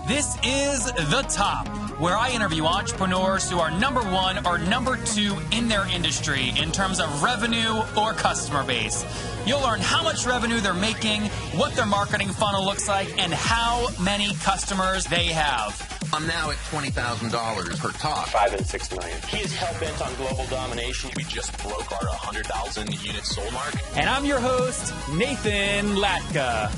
This is The Top, where I interview entrepreneurs who are number one or number two in their industry in terms of revenue or customer base. You'll learn how much revenue they're making, what their marketing funnel looks like, and how many customers they have. I'm now at $20,000 per top. 5 and 6 million. He is hell-bent on global domination. We just broke our 100,000 units sold mark. And I'm your host, Nathan Latka.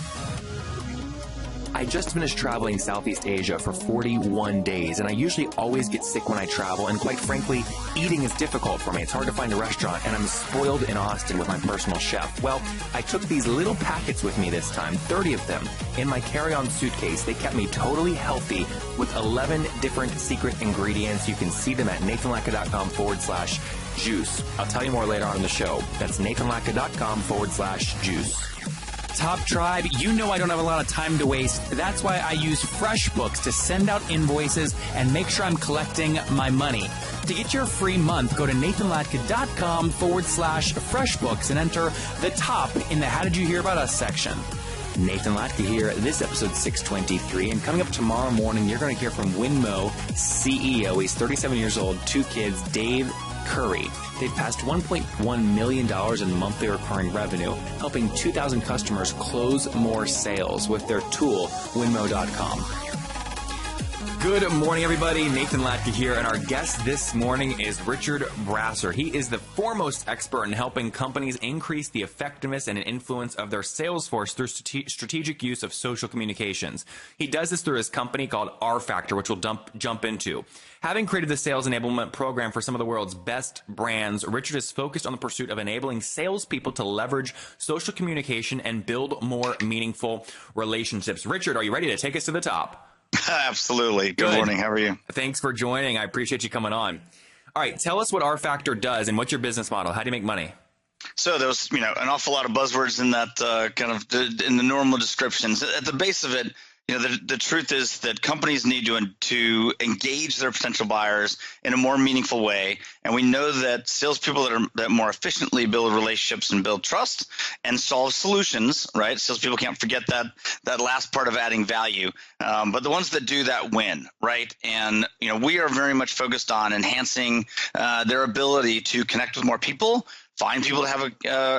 I just finished traveling Southeast Asia for 41 days, and I usually always get sick when I travel, and quite frankly, eating is difficult for me. It's hard to find a restaurant, and I'm spoiled in Austin with my personal chef. Well, I took these little packets with me this time, 30 of them, in my carry-on suitcase. They kept me totally healthy with 11 different secret ingredients. You can see them at nathanlatka.com/juice. I'll tell you more later on in the show. That's nathanlatka.com/juice. Top Tribe, you know I don't have a lot of time to waste. That's why I use FreshBooks to send out invoices and make sure I'm collecting my money. To get your free month, go to nathanlatka.com/FreshBooks and enter the top in the How Did You Hear About Us section. Nathan Latka here. This episode 623, and coming up tomorrow morning, you're going to hear from Winmo CEO. He's 37 years old, 2 kids, Dave Curry. They've passed $1.1 million in monthly recurring revenue, helping 2,000 customers close more sales with their tool, winmo.com. Good morning, everybody. Nathan Latka here, and our guest this morning is Richard Brasser. He is the foremost expert in helping companies increase the effectiveness and influence of their sales force through strategic use of social communications. He does this through his company called rFactr, which we'll jump into. Having created the sales enablement program for some of the world's best brands, Richard is focused on the pursuit of enabling salespeople to leverage social communication and build more meaningful relationships. Richard, are you ready to take us to the top? Absolutely. Good morning. How are you? Thanks for joining. I appreciate you coming on. All right. Tell us what rFactr does and what's your business model. How do you make money? So there's, an awful lot of buzzwords in that in the normal descriptions. At the base of it, the truth is that companies need to engage their potential buyers in a more meaningful way. And we know that salespeople that more efficiently build relationships and build trust and solve solutions, right? Salespeople can't forget that last part of adding value. But the ones that do that win, right? And, we are very much focused on enhancing their ability to connect with more people, find people to have a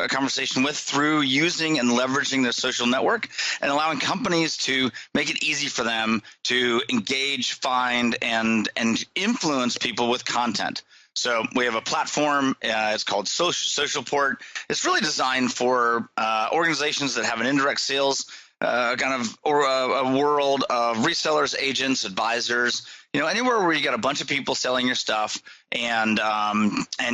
conversation with through using and leveraging their social network, and allowing companies to make it easy for them to engage, find, and influence people with content. So we have a platform. It's called Socialport. It's really designed for organizations that have an indirect sales or a world of resellers, agents, advisors. Anywhere where you got a bunch of people selling your stuff, and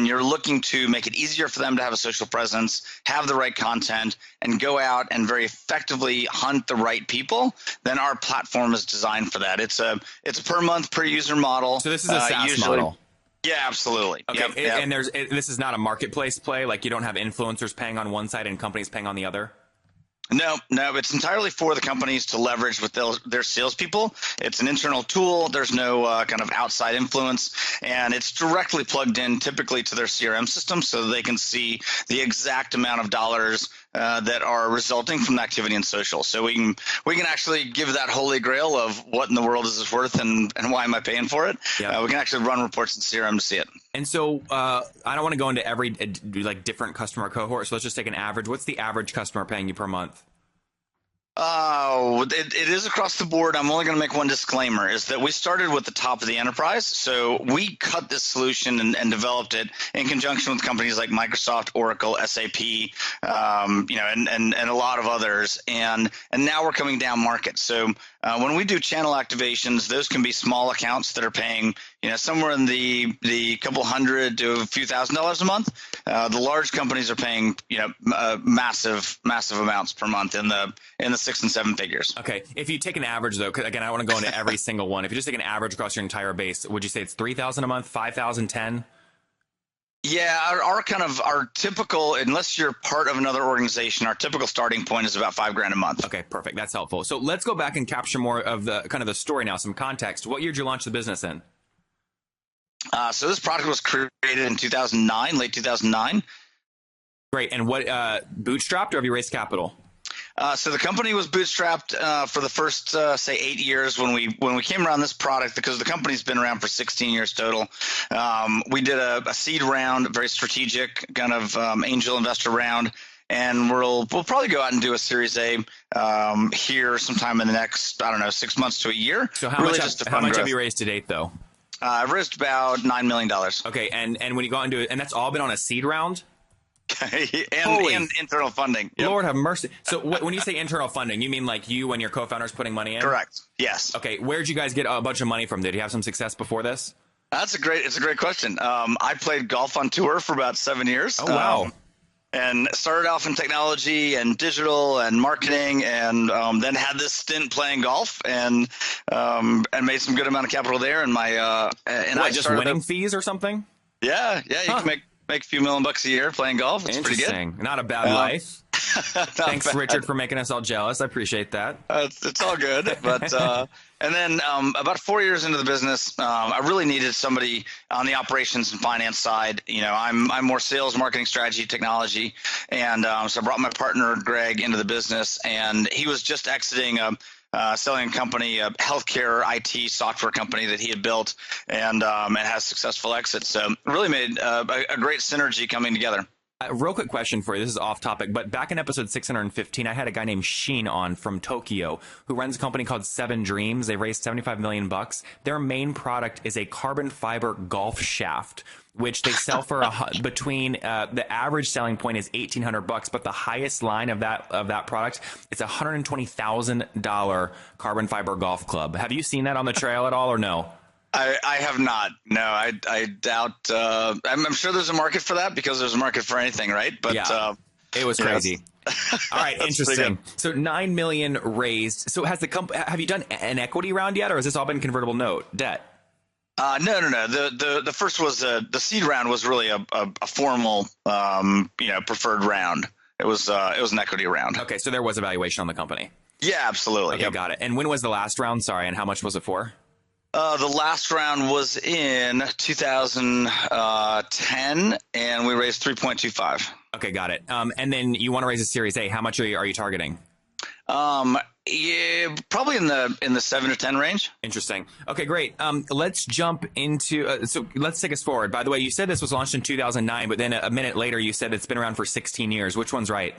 you're looking to make it easier for them to have a social presence, have the right content, and go out and very effectively hunt the right people, then our platform is designed for that. It's a per month, per user model. So this is a SaaS model. Yeah, absolutely. Okay, yep. And this is not a marketplace play. Like, you don't have influencers paying on one side and companies paying on the other. No, it's entirely for the companies to leverage with their salespeople. It's an internal tool. There's no kind of outside influence, and it's directly plugged in typically to their CRM system so they can see the exact amount of dollars that are resulting from the activity in social. So we can actually give that holy grail of what in the world is this worth and why am I paying for it? Yep. We can actually run reports in CRM to see it. And so I don't want to go into every different customer cohort. So let's just take an average. What's the average customer paying you per month? It is across the board. I'm only going to make one disclaimer, is that we started with the top of the enterprise. So we cut this solution and developed it in conjunction with companies like Microsoft, Oracle, SAP, and a lot of others. And now we're coming down market. So when we do channel activations, those can be small accounts that are paying, somewhere in the couple hundred to a few $1,000s a month. The large companies are paying, massive amounts per month in the 6 and 7 figures. Okay. If you take an average, though, 'cause again, I want to go into every single one. If you just take an average across your entire base, would you say it's 3,000 a month, 5,000, 10? Yeah, our typical, unless you're part of another organization, our typical starting point is about $5,000 a month. Okay, perfect. That's helpful. So let's go back and capture more of the story now, some context. What year did you launch the business in? So this product was created in 2009, late 2009. Great. And what, bootstrapped, or have you raised capital? So the company was bootstrapped for the first, say, 8 years when we came around this product, because the company's been around for 16 years total. We did a seed round, very strategic kind of angel investor round, and we'll probably go out and do a Series A here sometime in the next, I don't know, 6 months to a year. So how much have you raised to date, though? I've raised about $9 million. Okay, and when you go out and do it, and that's all been on a seed round? and internal funding. Yep. Lord have mercy. So when you say internal funding, you mean like you and your co-founders putting money in? Correct. Yes. Okay. Where'd you guys get a bunch of money from? Did you have some success before this? It's a great question. I played golf on tour for about 7 years. Oh, wow. And started off in technology and digital and marketing, and then had this stint playing golf, and made some good amount of capital there. And I just winning fees or something? Yeah. You can make a few $1,000,000 a year playing golf. It's pretty good. Not a bad life. Thanks, bad. Richard, for making us all jealous. I appreciate that. It's all good. But and then about 4 years into the business, I really needed somebody on the operations and finance side. I'm more sales, marketing, strategy, technology, and so I brought my partner Greg into the business, and he was just exiting selling a company, a healthcare IT software company that he had built, and has successful exit. So really made a great synergy coming together. Real quick question for you. This is off topic, but back in episode 615, I had a guy named Shin on from Tokyo who runs a company called 7 Dreams. They raised $75 million. Their main product is a carbon fiber golf shaft, which they sell for between the average selling point is $1,800, but the highest line of that product, it's $120,000 carbon fiber golf club. Have you seen that on the trail at all, or no? I have not. No, I doubt. I'm sure there's a market for that, because there's a market for anything, right? But yeah, it was crazy. All right, interesting. So $9 million raised. So have you done an equity round yet, or has this all been convertible note debt? No. The first was the seed round was really a formal preferred round. It was an equity round. Okay, so there was a valuation on the company. Yeah, absolutely. Okay, got it. And when was the last round? Sorry, and how much was it for? The last round was in 2010, and we raised 3.25. Okay, got it. And then you want to raise a Series A. How much are you targeting? Yeah, probably in the 7 to 10 range. Interesting. Okay, great. Let's jump into so let's take us forward. By the way, you said this was launched in 2009, but then a minute later you said it's been around for 16 years. Which one's right?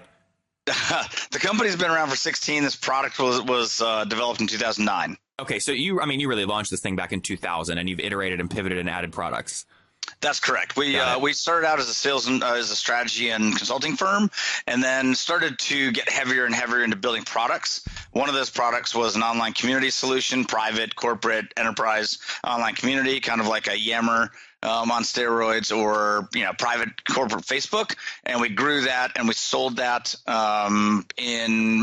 The company's been around for 16. This product was developed in 2009. Okay, so you really launched this thing back in 2000, and you've iterated and pivoted and added products. That's correct. We started out as a sales and as a strategy and consulting firm, and then started to get heavier and heavier into building products. One of those products was an online community solution, private, corporate, enterprise online community, kind of like a Yammer on steroids, or private corporate Facebook. And we grew that, and we sold that in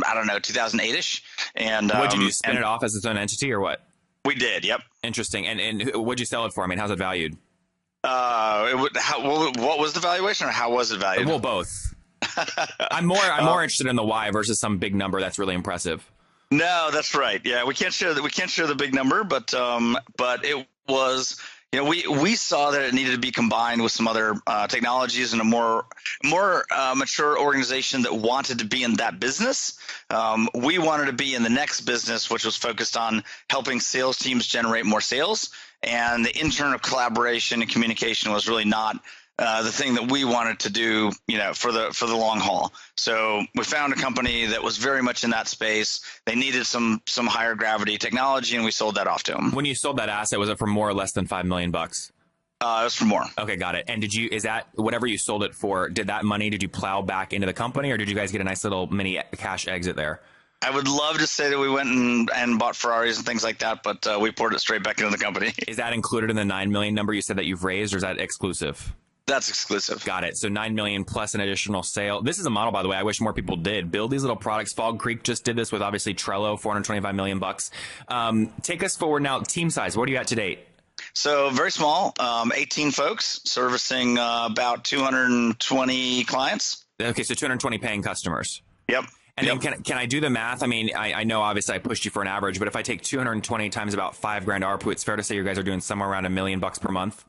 2008ish. And what'd you do? Spin it off as its own entity, or what? We did. Yep. Interesting. And what'd you sell it for? I mean, how's it valued? What was the valuation, or how was it valued? Well, both. I'm more interested in the why versus some big number that's really impressive. No, that's right. Yeah, we can't share the big number, but it was. We saw that it needed to be combined with some other technologies and a more mature organization that wanted to be in that business. We wanted to be in the next business, which was focused on helping sales teams generate more sales. And the internal collaboration and communication was really not the thing that we wanted to do, for the long haul. So we found a company that was very much in that space. They needed some higher gravity technology, and we sold that off to them. When you sold that asset, was it for more or less than $5 million? It was for more. Okay, got it. And is that whatever you sold it for? Did you plow back into the company, or did you guys get a nice little mini cash exit there? I would love to say that we went and bought Ferraris and things like that, but we poured it straight back into the company. Is that included in the $9 million number you said that you've raised, or is that exclusive? That's exclusive. Got it. So $9 million plus an additional sale. This is a model, by the way, I wish more people did. Build these little products. Fog Creek just did this with obviously Trello, $425 million. Take us forward now. Team size, what are you at to date? So very small, 18 folks servicing about 220 clients. Okay, so 220 paying customers. Yep. And then can I do the math? I mean, I know obviously I pushed you for an average, but if I take 220 times about $5,000 ARPU, it's fair to say you guys are doing somewhere around $1 million per month.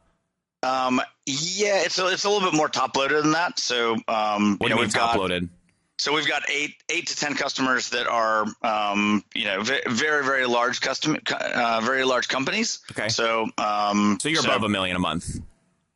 Yeah, it's a little bit more top loaded than that. So what do you mean top loaded? So we've got eight to 10 customers that are, very, very large very large companies. Okay. So, so you're above $1 million a month.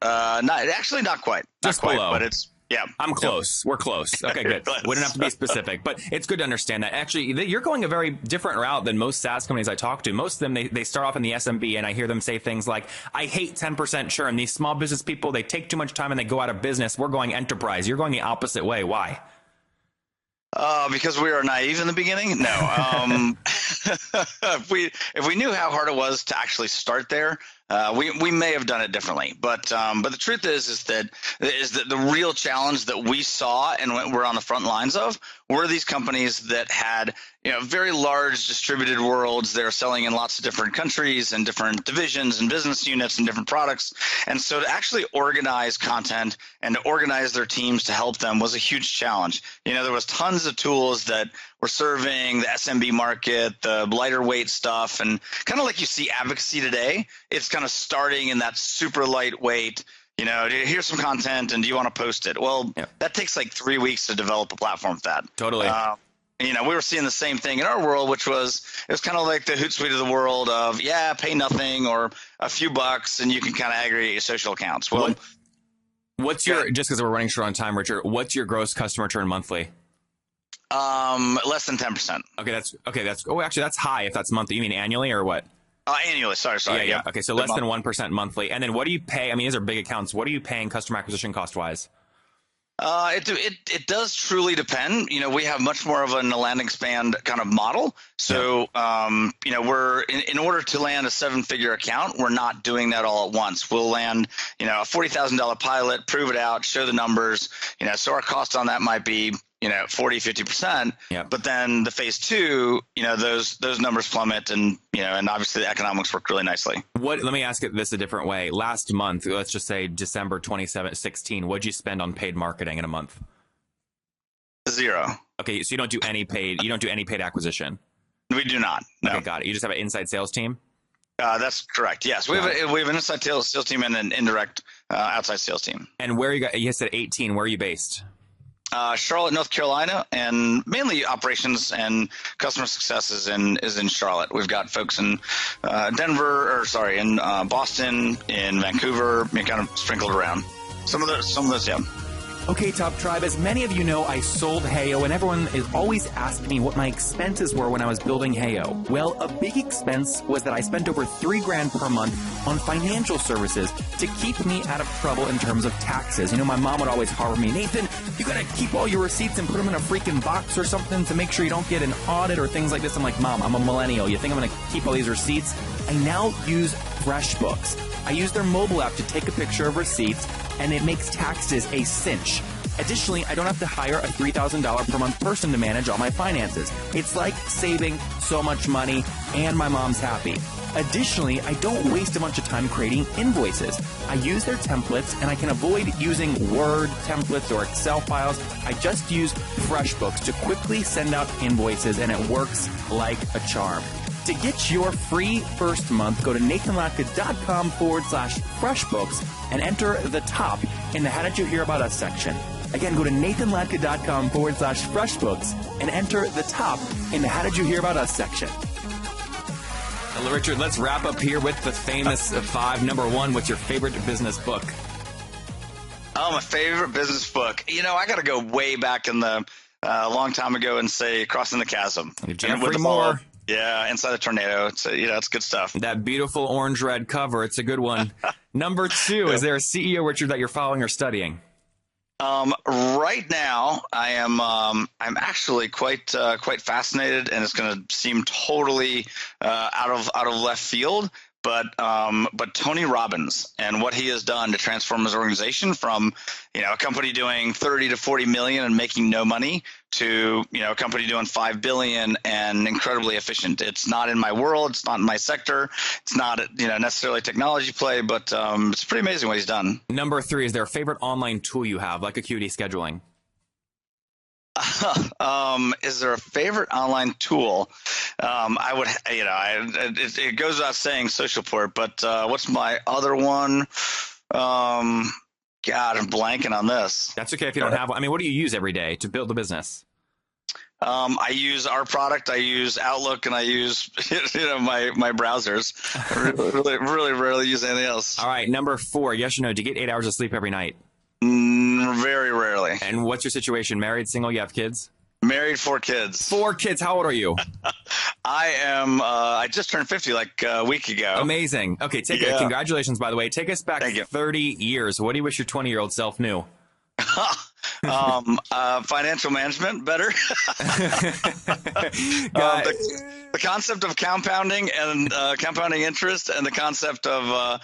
Not quite. Just below. But it's, yeah. I'm close. We're close. Okay, good. We don't have to be specific, but it's good to understand that. Actually, you're going a very different route than most SaaS companies I talk to. Most of them, they start off in the SMB, and I hear them say things like, I hate 10% churn. These small business people, they take too much time and they go out of business. We're going enterprise. You're going the opposite way. Why? Because we were naive in the beginning. No. If we knew how hard it was to actually start there, we may have done it differently. But the truth is that the real challenge that we saw and we're on the front lines of were these companies that had very large distributed worlds. They're selling in lots of different countries and different divisions and business units and different products. And so to actually organize content and to organize their teams to help them was a huge challenge. There was tons of tools that were serving the SMB market, the lighter weight stuff, and kind of like you see advocacy today, it's kind of starting in that super lightweight, here's some content and do you want to post it? Well, That takes like 3 weeks to develop a platform for that. Totally. We were seeing the same thing in our world, which was kind of like the Hootsuite of the world of, pay nothing or a few bucks and you can kind of aggregate your social accounts. Well, what's your, just because we're running short on time, Richard, what's your gross customer churn monthly? Less than 10%. Actually, that's high if that's monthly. You mean annually or what? Annually. Sorry. Yeah. Okay. So less than 1% monthly. And then what do you pay? I mean, these are big accounts. What are you paying customer acquisition cost wise? It does truly depend. We have much more of a land and expand kind of model. So, we're in order to land a 7-figure account, we're not doing that all at once. We'll land, a $40,000 pilot, prove it out, show the numbers, so our cost on that might be, 40-50%. Yeah. But then the phase 2, those numbers plummet and obviously the economics work really nicely. Let me ask it this a different way. Last month, let's just say December 2016, what'd you spend on paid marketing in a month? 0. Okay. So you don't do any paid acquisition. We do not. No. Okay. Got it. You just have an inside sales team? That's correct. Yes. We have an inside sales team and an indirect outside sales team. And where you said 18, where are you based? Charlotte, North Carolina, and mainly operations and customer success is in Charlotte. We've got folks in in Boston, in Vancouver, kind of sprinkled around. Some of those, yeah. Okay, Top Tribe, as many of you know, I sold Heyo, and everyone is always asking me what my expenses were when I was building Heyo. Well, a big expense was that I spent over $3,000 per month on financial services to keep me out of trouble in terms of taxes. My mom would always harbor me, Nathan, you gotta keep all your receipts and put them in a freaking box or something to make sure you don't get an audit or things like this. I'm like, Mom, I'm a millennial. You think I'm gonna keep all these receipts? I now use FreshBooks. I use their mobile app to take a picture of receipts, and it makes taxes a cinch. Additionally, I don't have to hire a $3,000 per month person to manage all my finances. It's like saving so much money, and my mom's happy. Additionally, I don't waste a bunch of time creating invoices. I use their templates, and I can avoid using Word templates or Excel files. I just use FreshBooks to quickly send out invoices, and it works like a charm. To get your free first month, go to nathanlatka.com/FreshBooks and enter the top in the How Did You Hear About Us section. Again, go to nathanlatka.com/FreshBooks and enter the top in the How Did You Hear About Us section. Hello, Richard. Let's wrap up here with the famous 5. Number 1, what's your favorite business book? Oh, my favorite business book. I got to go way back in the long time ago and say Crossing the Chasm. Jeffrey Moore. Yeah, Inside the Tornado. It's good stuff. That beautiful orange-red cover. It's a good one. Number 2, is there a CEO, Richard, that you're following or studying? Right now, I am. I'm actually quite fascinated, and it's going to seem totally out of left field. But Tony Robbins and what he has done to transform his organization from a company doing 30 to 40 million and making no money to a company doing 5 billion and incredibly efficient. It's not in my world. It's not in my sector. It's not necessarily a technology play, but it's pretty amazing what he's done. Number 3, is there a favorite online tool you have, like Acuity Scheduling? Is there a favorite online tool? I would, it goes without saying Socialport, but what's my other one? God, I'm blanking on this. That's okay if you don't have one. I mean, what do you use every day to build the business? I use our product. I use Outlook, and I use my browsers. I really rarely use anything else. All right, number 4. Yes or no? Do you get 8 hours of sleep every night? Very rarely. And what's your situation? Married, single? You have kids? Married, 4 kids. 4 kids. How old are you? I am. I just turned 50 like a week ago. Amazing. Okay, congratulations, by the way. Take us back 30 years. What do you wish your 20-year-old self knew? Financial management better. The concept of compounding and compounding interest, and the concept of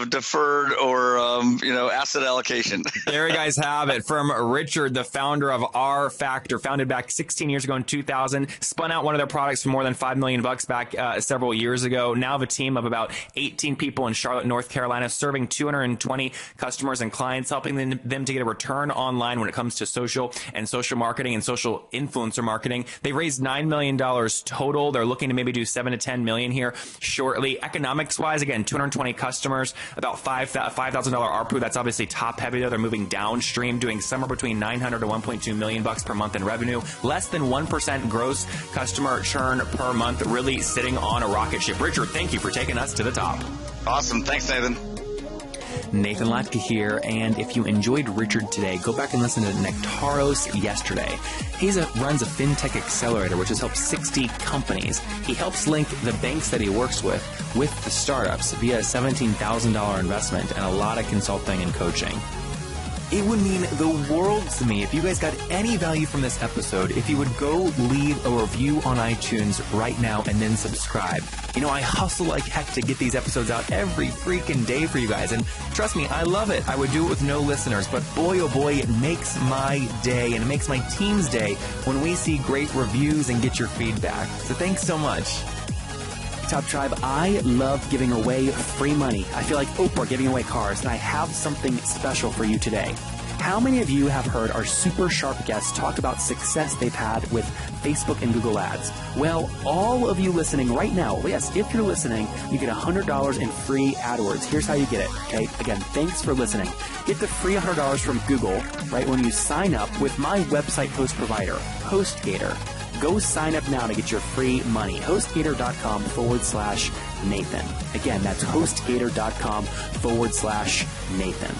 deferred or asset allocation. There you guys have it from Richard, the founder of rFactr, founded back 16 years ago in 2000, spun out one of their products for more than $5 million back several years ago. Now have a team of about 18 people in Charlotte, North Carolina, serving 220 customers and clients, helping them to get a return online when it comes to social and social marketing and social influencer marketing. They raised $9 million total. They're looking to maybe do $7 to $10 million here shortly. Economics wise, again, 220 customers, about $5,000 ARPU. That's obviously top heavy though. They're moving downstream, doing somewhere between $900 to $1.2 million per month in revenue. Less than 1% gross customer churn per month. Really sitting on a rocket ship. Richard, thank you for taking us to the top. Awesome. Thanks, Nathan. Nathan Latka here, and if you enjoyed Richard today, go back and listen to Nectaros yesterday. He runs a fintech accelerator which has helped 60 companies. He helps link the banks that he works with the startups via a $17,000 investment and a lot of consulting and coaching. It would mean the world to me if you guys got any value from this episode, if you would go leave a review on iTunes right now and then subscribe. I hustle like heck to get these episodes out every freaking day for you guys, and trust me, I love it. I would do it with no listeners, but boy, oh boy, it makes my day, and it makes my team's day when we see great reviews and get your feedback. So thanks so much. Top Tribe, I love giving away free money. I feel like Oprah giving away cars, and I have something special for you today. How many of you have heard our super sharp guests talk about success they've had with Facebook and Google Ads? Well, all of you listening right now, yes, if you're listening, you get $100 in free AdWords. Here's how you get it, okay? Again, thanks for listening. Get the free $100 from Google, right, when you sign up with my website host provider, HostGator. Go sign up now to get your free money. HostGator.com/Nathan. Again, that's HostGator.com/Nathan.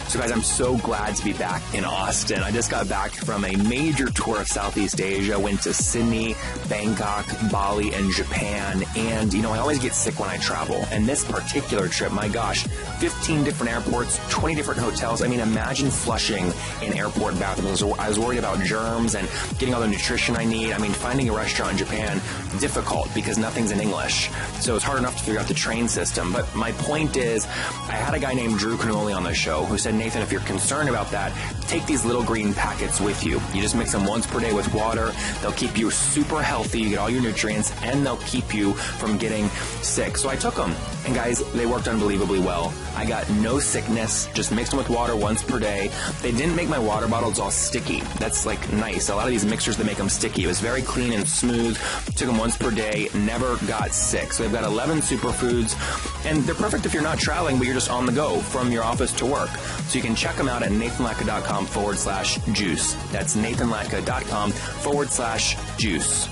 So guys, I'm so glad to be back in Austin. I just got back from a major tour of Southeast Asia, went to Sydney, Bangkok, Bali, and Japan. And, I always get sick when I travel. And this particular trip, my gosh, 15 different airports, 20 different hotels. I mean, imagine flushing in airport bathrooms. I was worried about germs and getting all the nutrition I need. I mean, finding a restaurant in Japan, difficult because nothing's in English. So it's hard enough to figure out the train system. But my point is, I had a guy named Drew Canoli on the show who said, Nathan, if you're concerned about that, take these little green packets with you. You just mix them once per day with water. They'll keep you super healthy. You get all your nutrients, and they'll keep you from getting sick. So I took them, and guys, they worked unbelievably well. I got no sickness, just mixed them with water once per day. They didn't make my water bottles all sticky. That's nice. A lot of these mixers, they make them sticky. It was very clean and smooth. Took them once per day, never got sick. So they've got 11 superfoods, and they're perfect if you're not traveling, but you're just on the go from your office to work. So you can check them out at nathanlatka.com/juice. That's nathanlatka.com/juice.